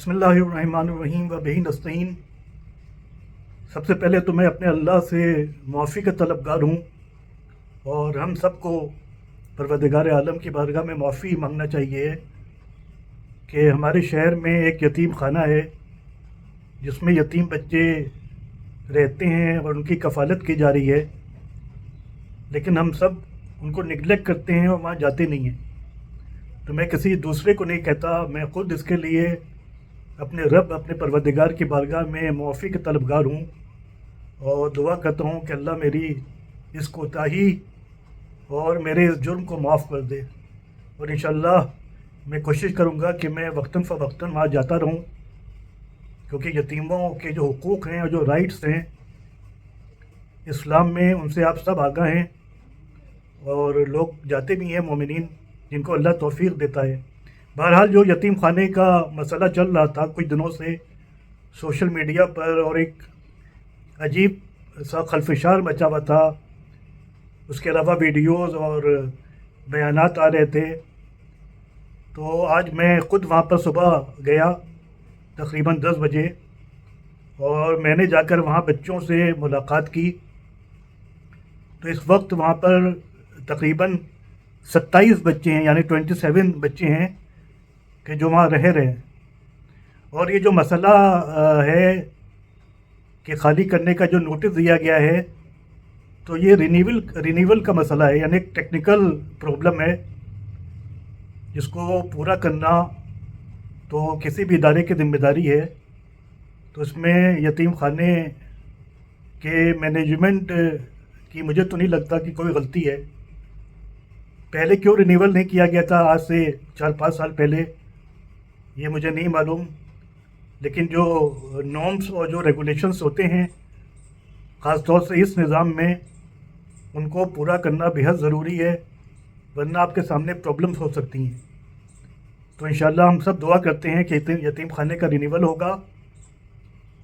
بسم اللہ الرحمن الرحیم و بہ نستعین۔ سب سے پہلے تو میں اپنے اللہ سے معافی کا طلبگار ہوں، اور ہم سب کو پروردگار عالم کی بارگاہ میں معافی مانگنا چاہیے کہ ہمارے شہر میں ایک یتیم خانہ ہے جس میں یتیم بچے رہتے ہیں اور ان کی کفالت کی جا رہی ہے، لیکن ہم سب ان کو نگلیکٹ کرتے ہیں اور وہاں جاتے نہیں ہیں۔ تو میں کسی دوسرے کو نہیں کہتا، میں خود اس کے لیے اپنے رب، اپنے پروردگار کی بارگاہ میں معافی کا طلبگار ہوں، اور دعا کرتا ہوں کہ اللہ میری اس کوتاہی اور میرے اس جرم کو معاف کر دے، اور انشاءاللہ میں کوشش کروں گا کہ میں وقتاً فوقتاً وہاں جاتا رہوں، کیونکہ یتیموں کے جو حقوق ہیں اور جو رائٹس ہیں اسلام میں، ان سے آپ سب آگاہ ہیں، اور لوگ جاتے بھی ہیں مومنین جن کو اللہ توفیق دیتا ہے۔ بہرحال جو یتیم خانے کا مسئلہ چل رہا تھا کچھ دنوں سے سوشل میڈیا پر، اور ایک عجیب سا خلفشار مچا ہوا تھا، اس کے علاوہ ویڈیوز اور بیانات آ رہے تھے، تو آج میں خود وہاں پر صبح گیا تقریباً 10 بجے، اور میں نے جا کر وہاں بچوں سے ملاقات کی۔ تو اس وقت وہاں پر تقریباً 27 بچے ہیں، یعنی 27 بچے ہیں کہ جو وہاں رہ رہے ہیں، اور یہ جو مسئلہ ہے کہ خالی کرنے کا جو نوٹس دیا گیا ہے، تو یہ رینیول کا مسئلہ ہے، یعنی ایک ٹیکنیکل پرابلم ہے جس کو پورا کرنا تو کسی بھی ادارے کی ذمہ داری ہے۔ تو اس میں یتیم خانے کے مینجمنٹ کی مجھے تو نہیں لگتا کہ کوئی غلطی ہے۔ پہلے کیوں رینیول نہیں کیا گیا تھا آج سے 4-5 سال پہلے، یہ مجھے نہیں معلوم، لیکن جو نارمس اور جو ریگولیشنس ہوتے ہیں خاص طور سے اس نظام میں، ان کو پورا کرنا بہت ضروری ہے، ورنہ آپ کے سامنے پرابلمس ہو سکتی ہیں۔ تو انشاءاللہ ہم سب دعا کرتے ہیں کہ یتیم خانے کا رینیول ہوگا،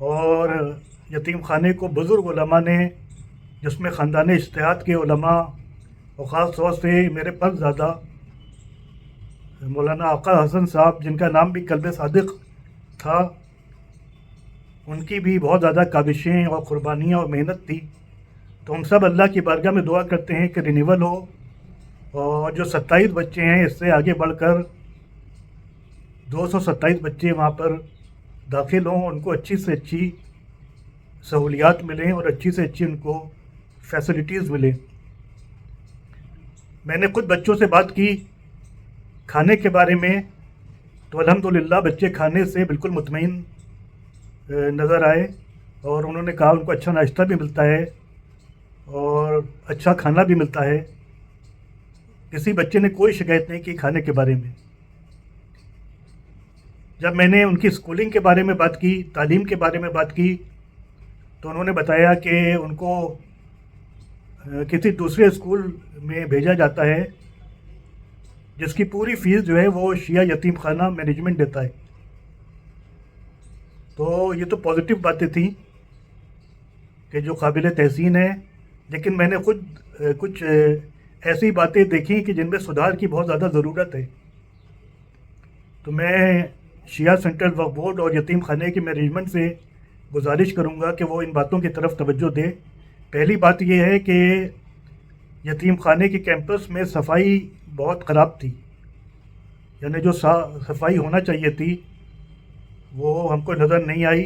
اور یتیم خانے کو بزرگ علماء نے، جس میں خاندان اجتہاد کے علماء اور خاص طور سے میرے پردادا مولانا آقا حسن صاحب، جن کا نام بھی قلب صادق تھا، ان کی بھی بہت زیادہ کاوشیں اور قربانیاں اور محنت تھی۔ تو ہم سب اللہ کی بارگاہ میں دعا کرتے ہیں کہ رینیول ہو، اور جو 27 بچے ہیں اس سے آگے بڑھ کر 227 بچے وہاں پر داخل ہوں، ان کو اچھی سے اچھی سہولیات ملیں اور اچھی سے اچھی ان کو فیسلٹیز ملیں۔ میں نے خود بچوں سے بات کی کھانے کے بارے میں، تو الحمدللہ بچے کھانے سے بالکل مطمئن نظر آئے، اور انہوں نے کہا ان کو اچھا ناشتہ بھی ملتا ہے اور اچھا کھانا بھی ملتا ہے۔ کسی بچے نے کوئی شکایت نہیں کی کھانے کے بارے میں۔ جب میں نے ان کی اسکولنگ کے بارے میں بات کی، تعلیم کے بارے میں بات کی، تو انہوں نے بتایا کہ ان کو کسی دوسرے اسکول میں بھیجا جاتا ہے جس کی پوری فیس جو ہے وہ شیعہ یتیم خانہ مینجمنٹ دیتا ہے۔ تو یہ تو پازیٹیو باتیں تھیں کہ جو قابل تحسین ہے، لیکن میں نے خود کچھ ایسی باتیں دیکھیں کہ جن میں سدھار کی بہت زیادہ ضرورت ہے۔ تو میں شیعہ سینٹرل وقف بورڈ اور یتیم خانے کے مینجمنٹ سے گزارش کروں گا کہ وہ ان باتوں کی طرف توجہ دے۔ پہلی بات یہ ہے کہ یتیم خانے کے کیمپس میں صفائی بہت خراب تھی، یعنی جو صفائی ہونا چاہیے تھی وہ ہم کو نظر نہیں آئی۔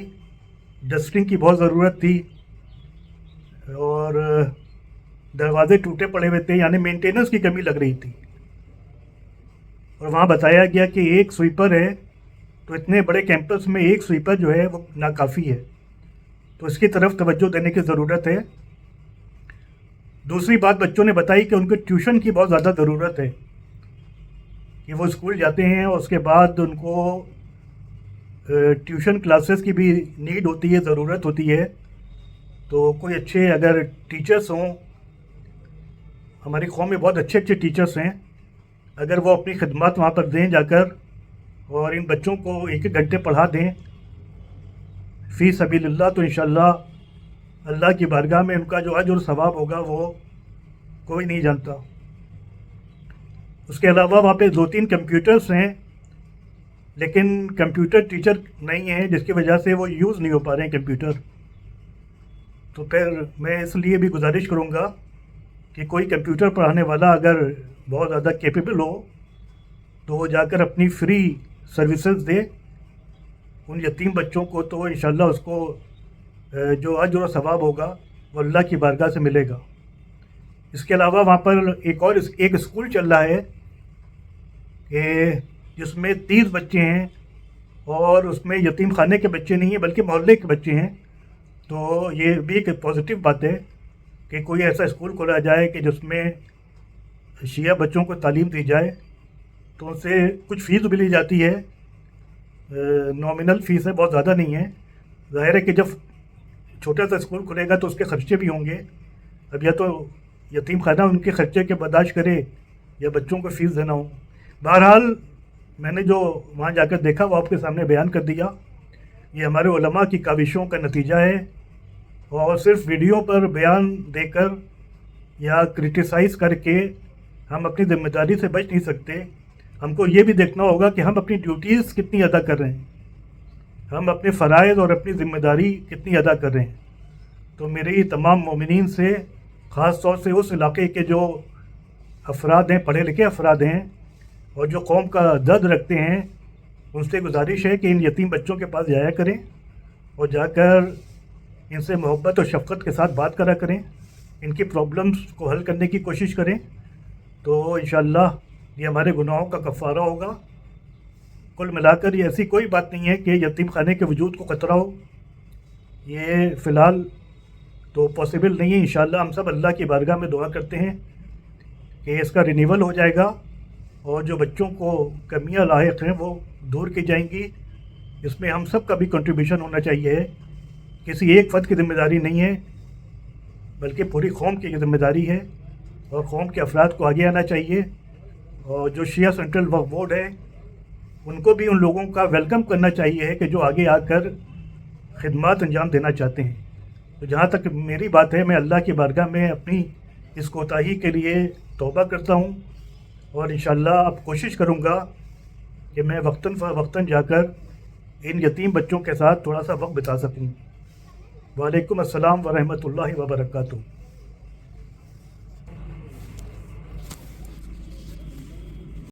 ڈسٹنگ کی بہت ضرورت تھی، اور دروازے ٹوٹے پڑے ہوئے تھے، یعنی مینٹیننس کی کمی لگ رہی تھی۔ اور وہاں بتایا گیا کہ ایک سویپر ہے، تو اتنے بڑے کیمپس میں ایک سویپر جو ہے وہ ناکافی ہے، تو اس کی طرف توجہ دینے کی ضرورت ہے۔ دوسری بات بچوں نے بتائی کہ ان کو ٹیوشن کی بہت زیادہ ضرورت ہے، کہ وہ اسکول جاتے ہیں اور اس کے بعد ان کو ٹیوشن کلاسز کی بھی نیڈ ہوتی ہے، ضرورت ہوتی ہے۔ تو کوئی اچھے اگر ٹیچرس ہوں، ہماری قوم میں بہت اچھے اچھے ٹیچرس ہیں، اگر وہ اپنی خدمات وہاں پر دیں جا کر، اور ان بچوں کو 1-1 گھنٹے پڑھا دیں فی سبیل اللہ، تو انشاءاللہ اللہ کی بارگاہ میں ان کا جو اجر و ثواب ہوگا وہ کوئی نہیں جانتا۔ اس کے علاوہ وہاں پہ 2-3 کمپیوٹرس ہیں، لیکن کمپیوٹر ٹیچر نہیں ہے جس کی وجہ سے وہ یوز نہیں ہو پا رہے ہیں کمپیوٹر. تو پھر میں اس لیے بھی گزارش کروں گا کہ کوئی کمپیوٹر پڑھانے والا اگر بہت زیادہ کیپیبل ہو تو وہ جا کر اپنی فری سروسز دے ان یتیم بچوں کو, تو انشاءاللہ اس کو جو اجر و ثواب ہوگا وہ اللہ کی بارگاہ سے ملے گا. اس کے علاوہ وہاں پر ایک اسکول چل رہا ہے کہ جس میں 30 بچے ہیں اور اس میں یتیم خانے کے بچے نہیں ہیں بلکہ محلے کے بچے ہیں. تو یہ بھی ایک پازیٹیو بات ہے کہ کوئی ایسا اسکول کھولا جائے کہ جس میں شیعہ بچوں کو تعلیم دی جائے. تو ان سے کچھ فیس بھی لی جاتی ہے, نامنل فیس ہے, بہت زیادہ نہیں ہے. ظاہر ہے کہ جب چھوٹا سا اسکول کھلے گا تو اس کے خرچے بھی ہوں گے. اب یا تو یتیم خانہ ان کے خرچے کے برداشت کرے یا بچوں کو فیس دینا ہو. بہرحال میں نے جو وہاں جا کر دیکھا وہ آپ کے سامنے بیان کر دیا. یہ ہمارے علماء کی کاوشوں کا نتیجہ ہے, اور صرف ویڈیو پر بیان دے کر یا کرٹیسائز کر کے ہم اپنی ذمہ داری سے بچ نہیں سکتے. ہم کو یہ بھی دیکھنا ہوگا کہ ہم اپنی ڈیوٹیز کتنی ادا کر رہے ہیں, ہم اپنے فرائض اور اپنی ذمہ داری کتنی ادا کر رہے ہیں. تو میری تمام مومنین سے, خاص طور سے اس علاقے کے جو افراد ہیں, پڑھے لکھے افراد ہیں اور جو قوم کا درد رکھتے ہیں, ان سے گزارش ہے کہ ان یتیم بچوں کے پاس جایا کریں اور جا کر ان سے محبت اور شفقت کے ساتھ بات کرا کریں, ان کی پرابلمس کو حل کرنے کی کوشش کریں. تو انشاءاللہ یہ ہمارے گناہوں کا کفارہ ہوگا. کل ملا کر یہ ایسی کوئی بات نہیں ہے کہ یتیم خانے کے وجود کو خطرہ ہو. یہ فی الحال تو پاسبل نہیں ہے. انشاءاللہ ہم سب اللہ کی بارگاہ میں دعا کرتے ہیں کہ اس کا رینیول ہو جائے گا اور جو بچوں کو کمیاں لاحق ہیں وہ دور کی جائیں گی. اس میں ہم سب کا بھی کنٹریبیوشن ہونا چاہیے. کسی ایک فرد کی ذمہ داری نہیں ہے بلکہ پوری قوم کی ذمہ داری ہے, اور قوم کے افراد کو آگے آنا چاہیے. اور جو شیعہ سینٹرل وقف بورڈ ہے ان کو بھی ان لوگوں کا ویلکم کرنا چاہیے کہ جو آگے آ کر خدمات انجام دینا چاہتے ہیں. تو جہاں تک میری بات ہے, میں اللہ کی بارگاہ میں اپنی اس کوتاہی کے لیے توبہ کرتا ہوں, اور انشاءاللہ اب کوشش کروں گا کہ میں وقتاً فوقتاً جا کر ان یتیم بچوں کے ساتھ تھوڑا سا وقت بتا سکوں. وعلیکم السلام ورحمۃ اللہ وبرکاتہ.